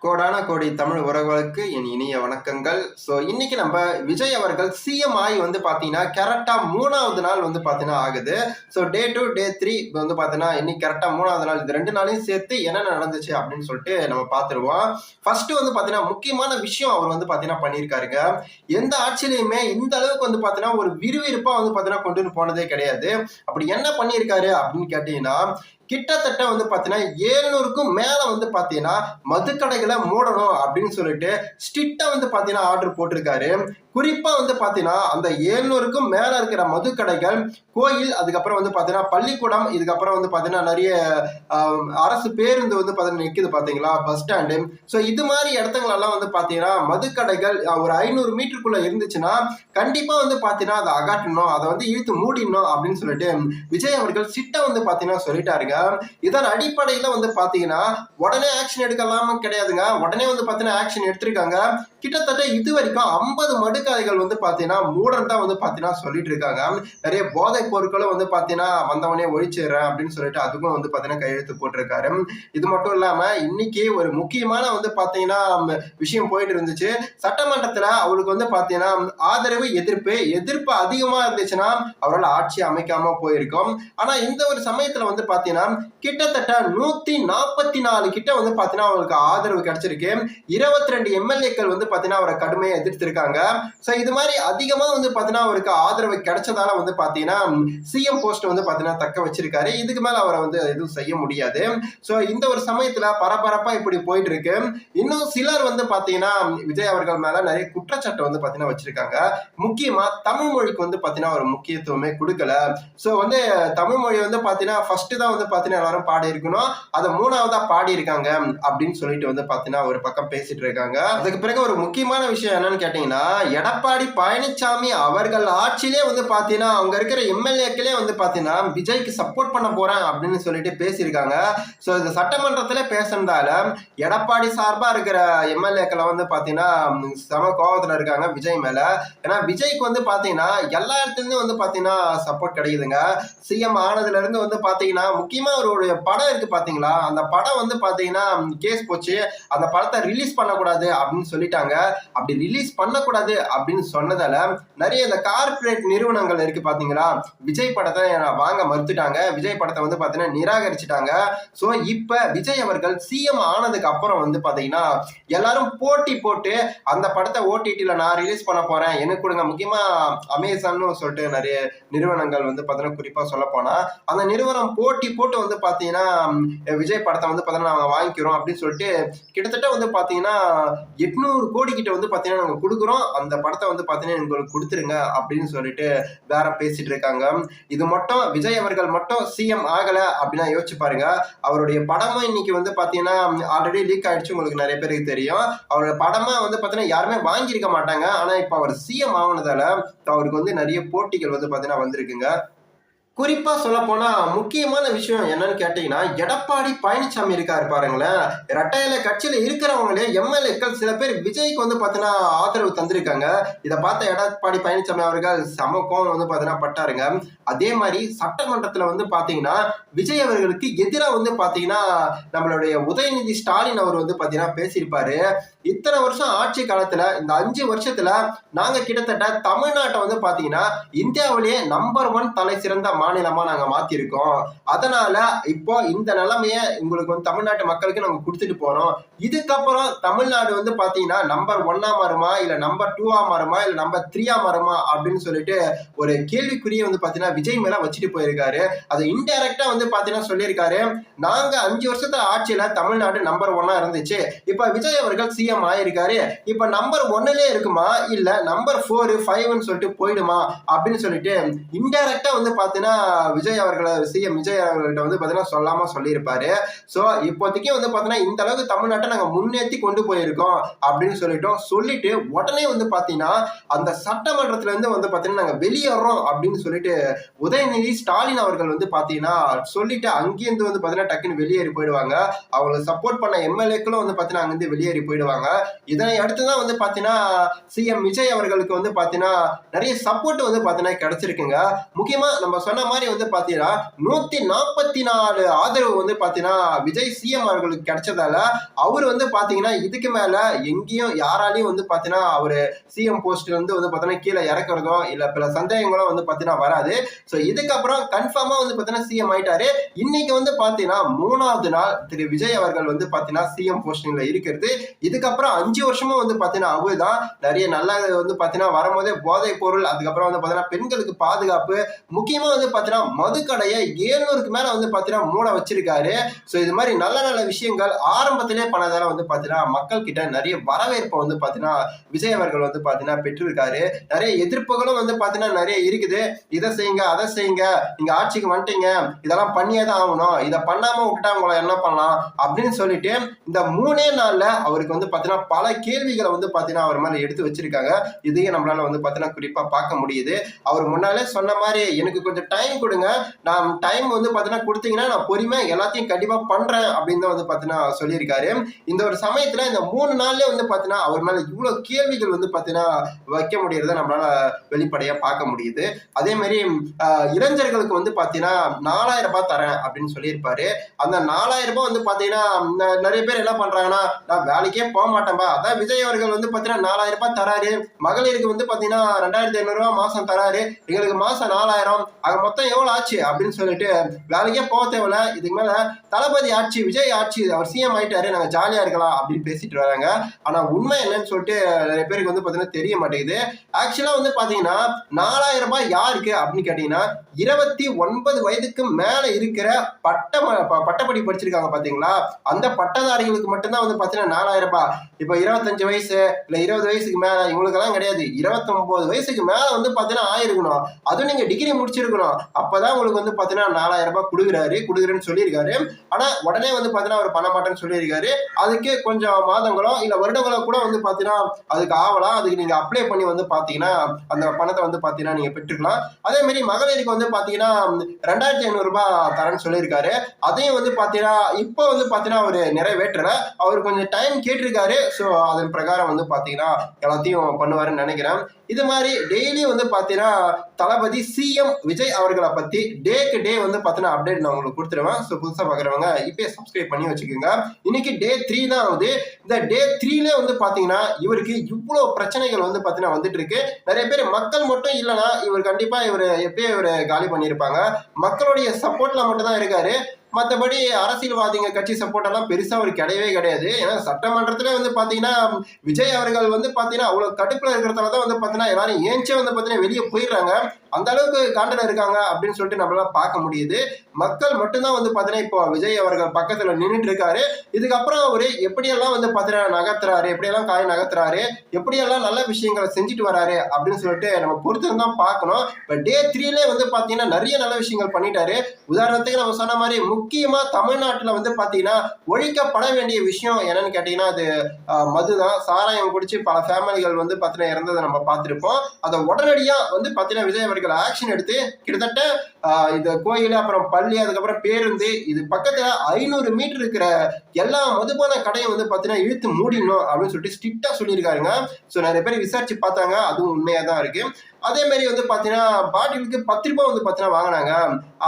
கோடான கோடி தமிழ் உறவுகளுக்கு என் இனிய வணக்கங்கள். ஸோ இன்னைக்கு நம்ம விஜய் அவர்கள் சிஎம் ஆகி பார்த்தீங்கன்னா கரெக்டாக 3வது நாள் பார்த்தீங்கன்னா ஆகுது. ஸோ டே 2 டே 3 பார்த்தீங்கன்னா இன்னைக்கு கரெக்டாக 3வது நாள். இது 2 நாளையும் சேர்த்து என்னென்ன நடந்துச்சு அப்படின்னு சொல்லிட்டு நம்ம பார்த்துருவோம். ஃபர்ஸ்ட் பார்த்தீங்கன்னா முக்கியமான விஷயம் அவர் பார்த்தீங்கன்னா பண்ணியிருக்காருங்க. எந்த ஆட்சியிலையுமே இந்த அளவுக்கு பார்த்தீங்கன்னா ஒரு விறுவிறுப்பாக பார்த்தீங்கன்னா கொண்டு போனதே கிடையாது. அப்படி என்ன பண்ணியிருக்காரு அப்படின்னு கேட்டீங்கன்னா, கிட்டத்தட்ட பார்த்தீங்கன்னா 700க்கும் மேல பார்த்தீங்கன்னா மதுக்கடைகளை மூடணும் அப்படின்னு சொல்லிட்டு ஸ்ட்ரிக்டா பார்த்தீங்கன்னா ஆர்டர் போட்டிருக்காரு. குறிப்பா பார்த்தீங்கன்னா அந்த 700க்கும் மேல இருக்கிற மதுக்கடைகள், கோயில், அதுக்கப்புறம் பார்த்தீங்கன்னா பள்ளிக்கூடம், இதுக்கப்புறம் பார்த்தீங்கன்னா நிறைய அரசு பேருந்து பார்த்தீங்கன்னா நிற்குது பார்த்தீங்களா, பஸ் ஸ்டாண்டு. ஸோ இது மாதிரி இடத்துங்களெல்லாம் பார்த்தீங்கன்னா மதுக்கடைகள் ஒரு 500 மீட்டருக்குள்ள இருந்துச்சுன்னா கண்டிப்பா பார்த்தீங்கன்னா அதை அகற்றணும், அதை இழுத்து மூடிடணும் அப்படின்னு சொல்லிட்டு விஜய் அவர்கள் சிட்டை பார்த்தீங்கன்னா சொல்லிட்டாருங்க. இதன் அடிப்படையில பாத்தீங்கன்னா உடனே ஆக்ஷன் எடுக்கலாம கிடையாதுங்க. உடனே பாத்தீங்கன்னா ஆக்ஷன் எடுத்திருக்காங்க. கிட்டத்தட்ட இது வரைக்கும் 50 மடுக்கடைகள் பாத்தீங்கன்னா மூடன் தான் பாத்தீங்கன்னா சொல்லிட்டு இருக்காங்க. நிறைய போதை பொருட்களும் பாத்தீங்கன்னா வந்தவனே ஒழிச்சிடுறேன் அப்படின்னு சொல்லிட்டு அதுக்கும் பாத்தீங்கன்னா கையெழுத்து போட்டிருக்காரு. இது மட்டும் இல்லாம இன்னைக்கு ஒரு முக்கியமான பாத்தீங்கன்னா விஷயம் போயிட்டு இருந்துச்சு. சட்டமன்றத்துல அவருக்கு பாத்தீங்கன்னா ஆதரவு எதிர்ப்பு அதிகமா இருந்துச்சுன்னா அவரால் ஆட்சி அமைக்காம போயிருக்கும். ஆனா இந்த ஒரு சமயத்துல பாத்தீங்கன்னா கிட்டத்தட்ட 144 கிட்ட பாத்தீங்கன்னா அவருக்கு ஆதரவு கிடைச்சிருக்கு. 22 எம்எல்ஏக்கள் பாத்தீங்கன்னா அவரை கடுமையா எதிர்த்திருக்காங்க. சோ இது மாதிரி அதிகமா பாத்தீங்கன்னா அவருக்கு ஆதரவு கிடைச்சதால பாத்தீங்கன்னா சிஎம் போஸ்ட் பாத்தீங்கன்னா தக்க வச்சிருக்காரு. இதுக்கு மேல அவரை எதுவும் செய்ய முடியாது. சோ இந்த ஒரு சமயத்துல பரபரப்பா இப்படி போயிட்டு இருக்கு. இன்னும் சிலர் பாத்தீங்கன்னா விஜய் அவர்கள் மேல நிறைய குற்றச்சாட்டு பாத்தீங்கன்னா வச்சிருக்காங்க. முக்கியமா தமிழ் மொழிக்கு பாத்தீங்கன்னா ஒரு முக்கியத்துவமே கொடுக்கல. சோ தமிழ் மொழி பாத்தீங்கன்னா ஃபர்ஸ்ட் தான் பாத்தீங்கன்னா எல்லாரும் பாடி இருக்கணும், அதை 3வதா பாடி இருக்காங்க அப்படின்னு சொல்லிட்டு பாத்தீங்கன்னா ஒரு பக்கம் பேசிட்டு இருக்காங்க. அதுக்கு பிறகு ஒரு முக்கியமான விஷயம் என்னன்னு கேட்டீங்கன்னா, எடப்பாடி பழனிசாமி அவர்கள் ஆட்சியிலே பாத்தீங்கன்னா அங்க இருக்கிற எம்எல்ஏக்களே பாத்தீங்கன்னா விஜய்க்கு சப்போர்ட் பண்ண போறேன் அப்படின்னு சொல்லிட்டு பேசியிருக்காங்க. சோ இந்த சட்டமன்றத்திலே பேசுறதால எடப்பாடி சார்பா இருக்கிற எம்எல்ஏக்களை பாத்தீங்கன்னா சம கோபத்துல இருக்காங்க விஜய் மேல. ஏன்னா விஜய்க்கு பாத்தீங்கன்னா எல்லா இடத்துலயும் பாத்தீங்கன்னா சப்போர்ட் கிடைக்குதுங்க. சிஎம் ஆனதுல இருந்து பாத்தீங்கன்னா முக்கியமா அவருடைய படம் இருக்கு பாத்தீங்களா, அந்த படம் பாத்தீங்கன்னா கேஸ் போச்சு. அந்த படத்தை ரிலீஸ் பண்ணக்கூடாது அப்படின்னு சொல்லிட்டாங்க. அப்படி ரிலீஸ் பண்ணக்கூடாது அப்படின்னு சொன்னதால நிறைய இந்த கார்பரேட் நிறுவனங்கள் இருக்கு பாத்தீங்களா, விஜய் படத்தை வாங்க மறுத்துட்டாங்க. விஜய் படத்தை பாத்தீங்கன்னா நிராகரிச்சுட்டாங்க. சோ இப்ப விஜய் அவர்கள் சிஎம் ஆனதுக்கு அப்புறம் பாத்தீங்கன்னா எல்லாரும் போட்டி போட்டு அந்த படத்தை ஓடிடில நான் ரிலீஸ் பண்ண போறேன், எனக்கு கொடுங்க. முக்கியமா அமேசான் சொல்லிட்டு நிறைய நிறுவனங்கள் பாத்தீங்கன்னா குறிப்பா சொல்ல போனா அந்த நிறுவனம் போட்டி போட்டு பாத்தீங்கன்னா விஜய் படத்தை பாத்தீங்கன்னா நாங்க வாங்கிக்கிறோம் அப்படின்னு சொல்லிட்டு கிட்டத்தட்ட பாத்தீங்கன்னா 800 கோடி கிட்ட பாத்தீங்கன்னா நாங்க கொடுக்குறோம், அந்த படத்தை பாத்தீங்கன்னா எங்களுக்கு கொடுத்துருங்க அப்படின்னு சொல்லிட்டு வேற பேசிட்டு இருக்காங்க. இது மட்டும் விஜய் அவர்கள் மட்டும் சிஎம் ஆகல அப்படின்னா யோசிச்சு பாருங்க. அவருடைய படமும் இன்னைக்கு பாத்தீங்கன்னா ஆல்ரெடி லீக் ஆயிடுச்சு, உங்களுக்கு நிறைய பேருக்கு தெரியும். அவருடைய படமா பாத்தீங்கன்னா யாருமே வாங்கியிருக்க மாட்டாங்க. ஆனா இப்ப அவர் சிஎம் ஆனதால அவருக்கு நிறைய போட்டிகள் பாத்தீங்கன்னா வந்திருக்குங்க. குறிப்பா சொல்ல போனா முக்கியமான விஷயம் என்னன்னு கேட்டீங்கன்னா, எடப்பாடி பழனிசாமி இருக்காரு பாருங்களேன். இரட்டை இலை கட்சியில இருக்கிறவங்களே எம்எல்ஏக்கள் சில பேர் விஜய்க்கு பாத்தீங்கன்னா ஆதரவு தந்திருக்காங்க. இதை பார்த்த எடப்பாடி பழனிசாமி அவர்கள் சம கோவம் பாத்தீங்கன்னா பட்டாருங்க. அதே மாதிரி சட்டமன்றத்துல பாத்தீங்கன்னா விஜய் அவர்களுக்கு எதிராக பாத்தீங்கன்னா நம்மளுடைய உதயநிதி ஸ்டாலின் அவர் பாத்தீங்கன்னா பேசியிருப்பாரு. இத்தனை வருஷம் ஆட்சி காலத்துல இந்த 5 வருஷத்துல நாங்க கிட்டத்தட்ட தமிழ்நாட்டை பாத்தீங்கன்னா இந்தியாவிலேயே நம்பர் 1 தலை சிறந்த மாநிலமா நாங்க மாத்திருக்கோம். அதனால இப்போ இந்த நிலைமைய உங்களுக்கு தமிழ்நாட்டு மக்களுக்கு நாங்க கொடுத்துட்டு போறோம். இதுக்கப்புறம் தமிழ்நாடு பாத்தீங்கன்னா நம்பர் 1 மாறுமா, இல்ல நம்பர் 2 மாறுமா, இல்ல நம்பர் 3 மாறுமா அப்படின்னு சொல்லிட்டு ஒரு கேள்விக்குறிய பாத்தீங்கன்னா விஜய் மேல வச்சுட்டு போயிருக்காரு. அது இன்டைரக்டா பாத்தீங்கன்னா சொல்லியிருக்காரு, நாங்க 5 வருஷத்துல ஆட்சியில தமிழ்நாடு நம்பர் 1 இருந்துச்சு, இப்ப விஜய் அவர்கள் சிஎம் ஆயிருக்காரு, இப்ப நம்பர் 1லே இருக்குமா இல்ல நம்பர் 4 5 சொல்லிட்டு போயிடுமா அப்படின்னு சொல்லிட்டு இன்டைரக்டா பாத்தீங்கன்னா விஜய் அவர்களை சிஎம் விஜய் அவர்கள்ட்ட பாத்தீங்கன்னா சொல்லாம சொல்லியிருப்பாரு. சோ இப்போதைக்கு பாத்தீங்கன்னா இந்த அளவுக்கு தமிழ்நாட்டை நாங்க முன்னேற்றி கொண்டு போயிருக்கோம் அப்படின்னு சொல்லிட்டு உடனே பாத்தீங்கன்னா அந்த சட்டமன்றத்துல இருந்து பாத்தீங்கன்னா நாங்க வெளியேறோம் அப்படின்னு சொல்லிட்டு உதயநிதி ஸ்டாலின் அவர்கள் பாத்தீங்கன்னா சொல்லிட்டு அங்கேருந்து பாத்தீங்கன்னா டக்குன்னு வெளியேறி போயிடுவாங்க. அவங்களுக்கு சப்போர்ட் பண்ண எம்எல்ஏக்களும் பாத்தீங்கன்னா அங்கிருந்து வெளியேறி போயிடுவாங்க. இதனை அடுத்துதான் பாத்தீங்கன்னா சிஎம் விஜய் அவர்களுக்கு பாத்தீங்கன்னா நிறைய சப்போர்ட் பாத்தீங்கன்னா கிடைச்சிருக்குங்க. முக்கியமா நம்ம சொன்ன மாதிரி வந்து பாத்தீங்கன்னா 144 ஆதரவு வந்து பாத்தீங்கன்னா விஜய் சிஎம் அவர்களுக்கு கிடைச்சதால அவர் வந்து பாத்தீங்கன்னா இதுக்கு மேல எங்கேயும் யாராலையும் வந்து பாத்தீங்கன்னா அவரு சிஎம் போஸ்ட்ல இருந்து வந்து பாத்தீங்கன்னா கீழே இறக்குறதோ இல்ல பல சந்தேகங்களோ வந்து பாத்தீங்கன்னா வராது. சோ இதுக்கப்புறம் கன்ஃபார்மா வந்து பாத்தீங்கன்னா சிஎம் ஆயிட்டாரு. இன்னைக்கு வந்து பாத்தீங்கன்னா 3வது நாள் திரு விஜய் அவர்கள் வந்து பாத்தீங்கன்னா சிஎம் போஸ்டிங்ல இருக்கிறது. இதுக்கப்புறம் 5 வருஷமும் வந்து பாத்தீங்கன்னா அவர்தான் நிறைய நல்ல வந்து பாத்தீங்கன்னா வரும்போதே போதை பொருள், அதுக்கப்புறம் வந்து பாத்தீங்கன்னா பெண்களுக்கு பாதுகாப்பு, முக்கியமா வந்து பாத்தீங்கன்னா மதுக்கடையை 700க்கு மேல வந்து பாத்தீங்கன்னா மூட வச்சிருக்காரு. சோ இது மாதிரி நல்ல நல்ல விஷயங்கள் ஆரம்பத்திலே பண்ணதால வந்து பாத்தீங்கன்னா மக்கள் கிட்ட நிறைய வரவேற்பை வந்து பாத்தீங்கன்னா விஜய் அவர்கள் வந்து பாத்தீங்கன்னா பெற்றிருக்காரு. நிறைய எதிர்ப்புகளும் வந்து பாத்தீங்கன்னா நிறைய இருக்குது. இதை செய்யுங்க அதை செய்யுங்க, நீங்க ஆட்சிக்கு வந்துட்டீங்க, இதெல்லாம் பண்ணியே தான் ஆகணும், இதை பண்ணாம விட்டுட்டா உங்களை என்ன பண்ணலாம் அப்படின்னு சொல்லிட்டு இந்த 3 நாள்ல அவருக்கு வந்து பாத்தீங்கன்னா பல கேள்விகளை வந்து பாத்தீங்கன்னா அவர் மேல எடுத்து வச்சிருக்காங்க. இதையும் நம்மளால வந்து பாத்தீங்கன்னா குறிப்பா பார்க்க முடியுது. அவர் முன்னாலே சொன்ன மாதிரி எனக்கு கொஞ்சம் டைம் கொடுங்க, நான் டைம் வந்து பாத்தீங்கன்னா கொடுத்தீங்கன்னா நான் பொறுமையா எல்லாத்தையும் கண்டிப்பா பண்றேன் அப்படின்னு தான் வந்து பாத்தீங்கன்னா சொல்லியிருக்காரு. இந்த ஒரு சமயத்துல இந்த 3 நாள்ல வந்து பாத்தீங்கன்னா அவர் மேல இவ்வளவு கேள்விகள் வந்து பாத்தீங்கன்னா வைக்க முடியறத நம்மளால வெளிப்படையா பார்க்க முடியுது. அதே மாதிரி இளைஞர்களுக்கு வந்து பாத்தீங்கன்னா 4000 ரூபாய் தரேன் அப்படின்னு சொல்லியிருப்பாரு. அந்த 4000 ரூபாய் வந்து பாத்தீங்கன்னா நிறைய பேர் என்ன பண்றாங்கன்னா நான் வேலைக்கே போக மாட்டேன்பா, அதான் விஜய் அவர்கள் வந்து பாத்தீங்கன்னா 4000 ரூபாய் தராரு, மகளிருக்கு வந்து பாத்தீங்கன்னா 2500 ரூபாய் மாசம் தராரு, எங்களுக்கு மாசம் 4000, அது மொத்தம் எவ்வளவு ஆச்சு அப்படின்னு சொல்லிட்டு வேலைக்கே போக தேவையில்ல, இதுக்கு மேல தளபதி ஆட்சி விஜய் ஆட்சி அவர் சிஎம் ஆயிட்டாரு, நாங்க ஜாலியா இருக்கலாம் அப்படின்னு பேசிட்டு வராங்க. ஆனா உண்மை என்னன்னு சொல்லிட்டு நிறைய பேருக்கு வந்து பாத்தீங்கன்னா தெரிய மாட்டேங்குது. ஆக்சுவலா வந்து பாத்தீங்கன்னா 4000 ரூபாய் யாருக்கு அப்படின்னு கேட்டீங்கன்னா 29 வயதுக்கு மேல இருக்கிற பட்டப்படி படிச்சிருக்காங்க பாத்தீங்களா, அந்த பட்டதாரிகளுக்கு மட்டும்தான் வந்து பாத்தீங்கன்னா 4000 ரூபாய். இப்ப 25 வயசு இல்ல 20 வயசுக்கு மேல இவங்களுக்கு எல்லாம் கிடையாது. 29 வயசுக்கு மேல வந்து பாத்தீங்கன்னா ஆயிருக்கணும், அதுவும் நீங்க டிகிரி முடிச்சிருக்கணும், அப்பதான் உங்களுக்கு வந்து பாத்தீங்கன்னா 4000 ரூபாய் கொடுக்குறேன்னு சொல்லியிருக்காரு. ஆனா உடனே வந்து பாத்தீங்கன்னா அவர் பண்ண மாட்டேன்னு சொல்லியிருக்காரு. அதுக்கு கொஞ்சம் மாதங்களோ இல்ல வருடங்களோ கூட வந்து பாத்தீங்கன்னா அதுக்கு ஆகலாம். அதுக்கு நீங்க அப்ளை பண்ணி வந்து பாத்தீங்கன்னா அந்த பணத்தை வந்து பாத்தீங்கன்னா நீங்க பெற்றுக்கலாம். அதே மாதிரி மகளிருக்கு வந்து பாத்தீங்கன்னா 2500 ரூபாய் தரேன்னு சொல்லியிருக்காரு. அதையும் வந்து பாத்தீங்கன்னா இப்போ வந்து பாத்தீங்கன்னா அவரு நிறைவேற்றல, அவர் கொஞ்சம் டைம் கேட்டிருக்காரு. ஸோ அதன் பிரகாரம் வந்து பாத்தீங்கன்னா எல்லாத்தையும் பண்ணுவாருன்னு நினைக்கிறேன். இது மாதிரி டெய்லி வந்து பாத்தீங்கன்னா தளபதி சிஎம் விஜய் அவர்களை பத்தி டேக்கு டே வந்து பாத்தீங்கன்னா அப்டேட் நான் உங்களுக்கு கொடுத்துருவேன். ஸோ புதுசா பாக்குறவங்க இப்பயே சப்ஸ்கிரைப் பண்ணி வச்சுக்கோங்க. இன்னைக்கு டே 3 தான் ஆகுது. இந்த டே 3ல வந்து பாத்தீங்கன்னா இவருக்கு இவ்வளவு பிரச்சனைகள் வந்து பாத்தீங்கன்னா வந்துட்டு இருக்கு. நிறைய பேர் மக்கள் மட்டும் இல்லைன்னா இவர் கண்டிப்பா எப்பயே இவரு காலி பண்ணியிருப்பாங்க. மக்களுடைய சப்போர்ட்ல மட்டும் தான் இருக்காரு. மற்றபடி அரசியல்வாதிங்க கட்சி சப்போர்ட் எல்லாம் பெருசா ஒரு கிடையவே கிடையாது. ஏன்னா சட்டமன்றத்திலே வந்து பாத்தீங்கன்னா விஜய் அவர்கள் வந்து பாத்தீங்கன்னா அவ்வளவு கடுப்புல இருக்கிறதாலதான் வந்து பாத்தீங்கன்னா எல்லாரும் ஏஞ்சே வந்து பாத்தீங்கன்னா வெளியே போயிடுறாங்க. அந்த அளவுக்கு காண்டல இருக்காங்க அப்படின்னு சொல்லிட்டு நம்மளால பார்க்க முடியுது. மக்கள் மட்டும்தான் வந்து பாத்தீங்கன்னா இப்போ விஜய் அவர்கள் பக்கத்துல நின்றுட்டு இருக்காரு. இதுக்கப்புறம் அவரு எப்படியெல்லாம் வந்து பாத்தீங்கன்னா நகர்த்துறாரு, எப்படியெல்லாம் காய் நகர்த்துறாரு, எப்படியெல்லாம் நல்ல விஷயங்களை செஞ்சுட்டு வராரு அப்படின்னு சொல்லிட்டு நம்ம பொறுத்து தான் பார்க்கணும். இப்ப டே 3ல வந்து பாத்தீங்கன்னா நிறைய நல்ல விஷயங்கள் பண்ணிட்டாரு. உதாரணத்துக்கு நம்ம சொன்ன மாதிரி முக்கியமா தமிழ்நாட்டுல வந்து பாத்தீங்கன்னா ஒழிக்கப்பட வேண்டிய விஷயம் என்னன்னு கேட்டீங்கன்னா அது மதுதான். சாராயம் குடிச்சு பல ஃபேமிலிகள் வந்து பாத்தீங்கன்னா இறந்ததை நம்ம பார்த்திருப்போம். அதை உடனடியா வந்து பாத்தீங்கன்னா விஜய் அவர்கள் ஆக்ஷன் எடுத்து கிட்டத்தட்ட இந்த கோயில், அப்புறம் பள்ளி, அதுக்கப்புறம் பேருந்து, இது பக்கத்துல 500 மீட்டர் இருக்கிற எல்லா மதுபான கடையும் வந்து பாத்தீங்கன்னா இழுத்து மூடிடணும் அப்படின்னு சொல்லிட்டு ஸ்ட்ரிக்டா சொல்லியிருக்காருங்க. ஸோ நிறைய பேர் விசாரிச்சு பார்த்தாங்க, அதுவும் உண்மையா தான் இருக்கு. அதே மாதிரி வந்து பாத்தீங்கன்னா பாட்டிலுக்கு 10 ரூபாய் வந்து பாத்தீங்கன்னா வாங்கினாங்க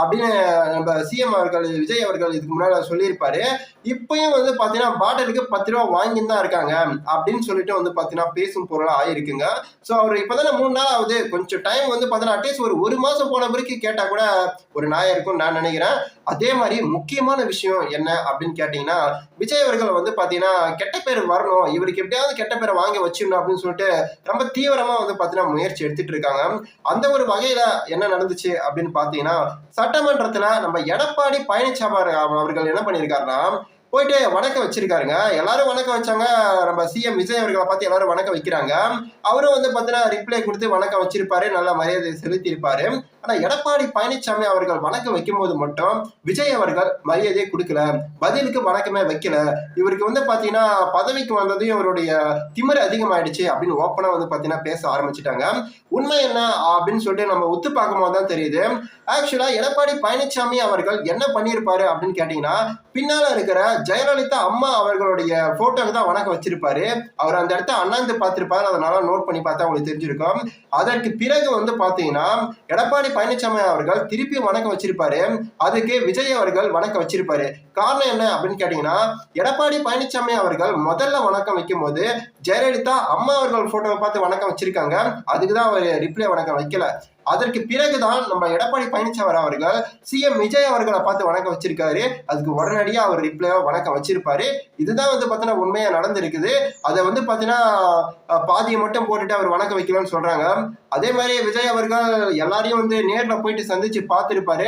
அப்படின்னு நம்ம சிஎம் அவர்கள் விஜய் அவர்கள் இதுக்கு முன்னால சொல்லியிருப்பாரு. இப்பயும் வந்து பாத்தீங்கன்னா பாட்டிலுக்கு 10 ரூபாய் வாங்கின்னு தான் இருக்காங்க அப்படின்னு சொல்லிட்டு வந்து பாத்தீங்கன்னா பேசும் பொருளா ஆயிருக்குங்க. ஸோ அவர் இப்பதானே 3 நாள் ஆகுது, கொஞ்சம் டைம் வந்து பாத்தீங்கன்னா அட்லீஸ்ட் ஒரு மாசம் போன பிறகு கேட்டா கூட ஒரு நியாயம் இருக்கும்னு நான் நினைக்கிறேன். அதே மாதிரி முக்கியமான விஷயம் என்ன அப்படின்னு கேட்டீங்கன்னா விஜய் அவர்கள் வந்து பாத்தீங்கன்னா கெட்ட பேர் வரணும், இவருக்கு எப்படியாவது கெட்ட பேரை வாங்கி வச்சிடணும் அப்படின்னு சொல்லிட்டு ரொம்ப தீவிரமா வந்து பாத்தீங்கன்னா முயற்சி எடுத்துட்டு இருக்காங்க. அந்த ஒரு வகையில என்ன நடந்துச்சு அப்படின்னு பாத்தீங்கன்னா சட்டமன்றத்துல நம்ம எடப்பாடி பழனிசாமி அவர்கள் என்ன பண்ணியிருக்காருன்னா போயிட்டு வணக்கம் வச்சிருக்காருங்க. எல்லாரும் வணக்கம் வச்சாங்க. நம்ம சிஎம் விஜய் அவர்களை பார்த்து எல்லாரும் வணக்கம் வைக்கிறாங்க. அவரும் வந்து பாத்தீங்கன்னா ரிப்ளை கொடுத்து வணக்கம் வச்சிருப்பாரு, நல்ல மரியாதை செலுத்தி இருப்பாரு. ஆனா எடப்பாடி பழனிசாமி அவர்கள் வணக்கம் வைக்கும் போது மட்டும் விஜய் அவர்கள் மரியாதையை கொடுக்கல, பதிலுக்கு வணக்கமே வைக்கல. இவருக்கு வந்து பாத்தீங்கன்னா பதவிக்கு வந்ததையும் இவருடைய திமிரு அதிகமாயிடுச்சு அப்படின்னு ஓப்பனா வந்து பாத்தீங்கன்னா பேச ஆரம்பிச்சுட்டாங்க. உண்மை என்ன அப்படின்னு சொல்லிட்டு நம்ம ஒத்து பார்க்கும் போதுதான் தெரியுது. ஆக்சுவலா எடப்பாடி பழனிசாமி அவர்கள் என்ன பண்ணியிருப்பாரு அப்படின்னு கேட்டீங்கன்னா பின்னால இருக்கிற ஜெயலலிதா அம்மா அவர்களுடைய போட்டோக்கு தான் வணக்கம் வச்சிருப்பாரு. அவர் அந்த இடத்த அண்ணாந்து பார்த்திருப்பாரு, அதனால நோட் பண்ணி பார்த்தா உங்களுக்கு தெரிஞ்சிருக்கும். அதற்கு பிறகு வந்து பாத்தீங்கன்னா எடப்பாடி பழனிசாமி அவர்கள் திருப்பி வணக்கம் வச்சிருப்பாரு. அதுக்கு விஜய் அவர்கள் வணக்கம் வச்சிருப்பாரு. காரணம் என்ன அப்படின்னு கேட்டீங்கன்னா, எடப்பாடி பழனிசாமி அவர்கள் முதல்ல வணக்கம் வைக்கும் போது ஜெயலலிதா அம்மா அவர்கள் போட்டோவை பார்த்து வணக்கம் வச்சிருக்காங்க. அதுக்குதான் அவர் ரிப்ளை வணக்கம் வைக்கல. அதற்கு பிறகுதான் நம்ம எடப்பாடி பழனிசாமி அவர்கள் சிஎம் விஜய் அவர்களை பார்த்து வணக்கம் வச்சிருக்காரு. அதுக்கு உடனடியா அவர் ரிப்ளையா வணக்கம் வச்சிருப்பாரு. இதுதான் வந்து பாத்தீங்கன்னா உண்மையா நடந்திருக்குது. அதை வந்து பாத்தீங்கன்னா பாதியை மட்டும் போட்டுட்டு அவர் வணக்கம் வைக்கலன்னு சொல்றாங்க. அதே மாதிரி விஜய் அவர்கள் எல்லாரையும் வந்து நேர்ல போயிட்டு சந்திச்சு பார்த்திருப்பாரு.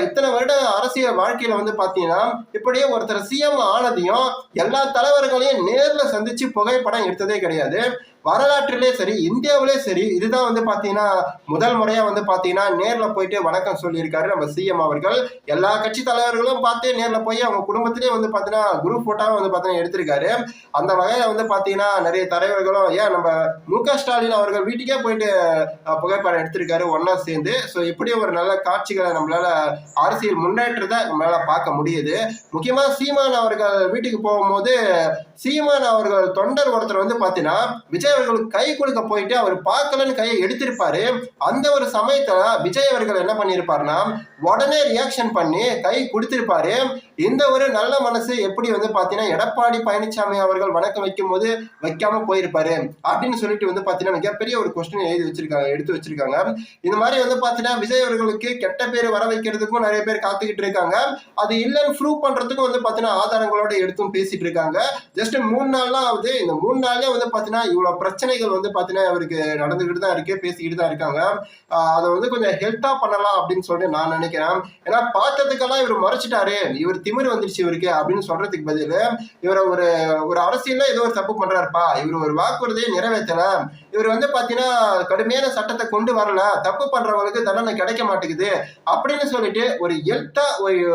இத்தனை வருட அரசியல் வாழ்க்கையில வந்து பாத்தீங்கன்னா இப்படியே ஒருத்தர் சிஎம் ஆனதையும் எல்லா தலைவர்களையும் நேர்ல சந்திச்சு புகைப்படம் எடுத்ததே கிடையாது. வரலாற்றிலே சரி, இந்தியாவிலே சரி, இதுதான் வந்து பாத்தீங்கன்னா முதல் முறையா வந்து பாத்தீங்கன்னா நேர்ல போயிட்டு வணக்கம் சொல்லியிருக்காரு நம்ம சிஎம் அவர்கள். எல்லா கட்சி தலைவர்களும் பார்த்து நேர்ல போய் அவங்க குடும்பத்திலேயே வந்து பாத்தீங்கன்னா குரூப் போட்டோவும் வந்து பாத்தீங்கன்னா எடுத்திருக்காரு. அந்த வகையில வந்து பாத்தீங்கன்னா நிறைய தலைவர்களும் ஏன் நம்ம மு.க. ஸ்டாலின் அவர்கள் வீட்டுக்கே போயிட்டு புகைப்படம் எடுத்திருக்காரு ஒன்னா சேர்ந்து. ஸோ இப்படி ஒரு நல்ல காட்சிகளை நம்மளால அரசியல் முன்னேற்றத்தை நம்மளால பார்க்க முடியுது. முக்கியமா சீமான் அவர்கள் வீட்டுக்கு போகும்போது சீமான் அவர்கள் தொண்டர் ஒருத்தர் வந்து பாத்தீங்கன்னா விஜய் அவர்களுக்கு கை கொடுக்க போயிட்டு அவர் பார்க்கலன்னு கையை எடுத்திருப்பாரு. அந்த ஒரு சமயத்துல விஜய் அவர்கள் என்ன பண்ணிருப்பாருன்னா உடனே ரியாக்ஷன் பண்ணி கை கொடுத்திருப்பாரு. இந்த ஒரு நல்ல மனசு எப்படி வந்து பாத்தீங்கன்னா எடப்பாடி பழனிசாமி அவர்கள் வணக்கம் வைக்கும் போது வைக்காம போயிருப்பாரு அப்படின்னு சொல்லிட்டு வந்து பாத்தீங்கன்னா மிகப்பெரிய ஒரு கொஸ்டின் எடுத்து வச்சிருக்காங்க. இந்த மாதிரி வந்து பாத்தீங்கன்னா விஜய் அவர்களுக்கு கெட்ட பேர் வர வைக்கிறதுக்கும் நிறைய பேர் காத்துக்கிட்டு இருக்காங்க. அது இல்லைன்னு ப்ரூவ் பண்றதுக்கும் வந்து பாத்தீங்கன்னா ஆதாரங்களோட எடுத்தும் பேசிட்டு இருக்காங்க. ஜஸ்ட் 3 நாள்லாம் ஆகுது. இந்த 3 நாள்லயே வந்து பாத்தீங்கன்னா இவ்வளவு பிரச்சனைகள் வந்து பாத்தீங்கன்னா இவருக்கு நடந்துகிட்டு தான் இருக்கு, பேசிக்கிட்டு தான் இருக்காங்க. அதை வந்து கொஞ்சம் ஹெல்த்தா பண்ணலாம் அப்படின்னு சொல்லிட்டு நான் நினைக்கிறேன். ஏன்னா பார்த்ததுக்கெல்லாம் இவர் மறைச்சிட்டாரு, இவர் திமிர் வந்துருச்சு இவருக்கு அப்படின்னு சொல்றதுக்கு பதில் இவரை ஒரு அரசியல்ல ஏதோ ஒரு தப்பு பண்றாருப்பா, இவர் ஒரு வாக்குறுதியை நிறைவேற்றல, இவர் வந்து பாத்தீங்கன்னா கடுமையான சட்டத்தை கொண்டு வரல, தப்பு பண்றவங்களுக்கு தண்டனை கிடைக்க மாட்டேங்குது அப்படின்னு சொல்லிட்டு ஒரு ஹெல்த்தா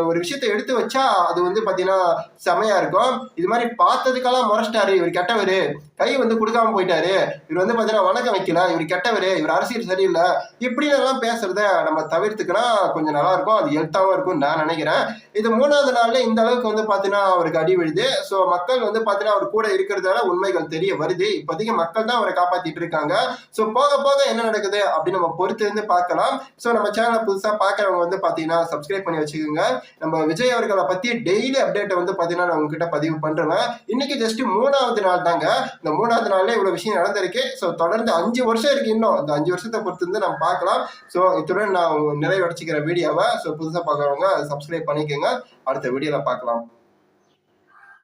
ஒரு விஷயத்தை எடுத்து வச்சா அது வந்து பாத்தீங்கன்னா செமையா இருக்கும். இது மாதிரி பார்த்ததுக்கெல்லாம் மறைச்சிட்டாரு, இவர் கெட்டவரு, கை வந்து கொடுக்காம போயிட்டாரு, இவர் வந்து பாத்தீங்கன்னா வணக்கம் வைக்கல, இவர் கெட்டவரு, இவர் அரசியல் சரியில்லை, இப்படின்னு எல்லாம் பேசுறத நம்ம தவிர்த்துக்கினா கொஞ்சம் நல்லா இருக்கும். அது ஹெல்த்தாவும் இருக்கும் நான் நினைக்கிறேன். இது 3வது நாள்ல இந்த அளவுக்கு வந்து பாத்தீங்கன்னா அவருக்கு அடி விழுது. ஸோ மக்கள் வந்து பாத்தீங்கன்னா அவர் கூட இருக்கிறதால உண்மைகள் தெரிய வருது. இப்போதைக்கு மக்கள் தான் அவரை காப்பாத்திட்டு இருக்காங்க. ஸோ போக போக என்ன நடக்குது அப்படின்னு நம்ம பொறுத்து இருந்து பார்க்கலாம். ஸோ நம்ம சேனலை புதுசா பாக்குறவங்க வந்து பாத்தீங்கன்னா சப்ஸ்கிரைப் பண்ணி வச்சுக்கோங்க. நம்ம விஜய் அவர்களை பத்தி டெய்லி அப்டேட்டை வந்து பாத்தீங்கன்னா நான் உங்ககிட்ட பதிவு பண்றேன். இன்னைக்கு ஜஸ்ட் 3வது நாள் தாங்க. இந்த 3வது நாள்ல இவ்வளவு விஷயம் நடந்திருக்கு. ஸோ தொடர்ந்து 5 வருஷம் இருக்கு. இன்னும் இந்த 5 வருஷத்தை பொறுத்து இருந்து நம்ம பார்க்கலாம். ஸோ இத்துடன் நான் நிறைவடைச்சிக்கிற வீடியோவை. ஸோ புதுசா பார்க்குறவங்க சப்ஸ்கிரைப் பண்ணிக்கோங்க. அடுத்த வீடியோல பார்க்கலாம்.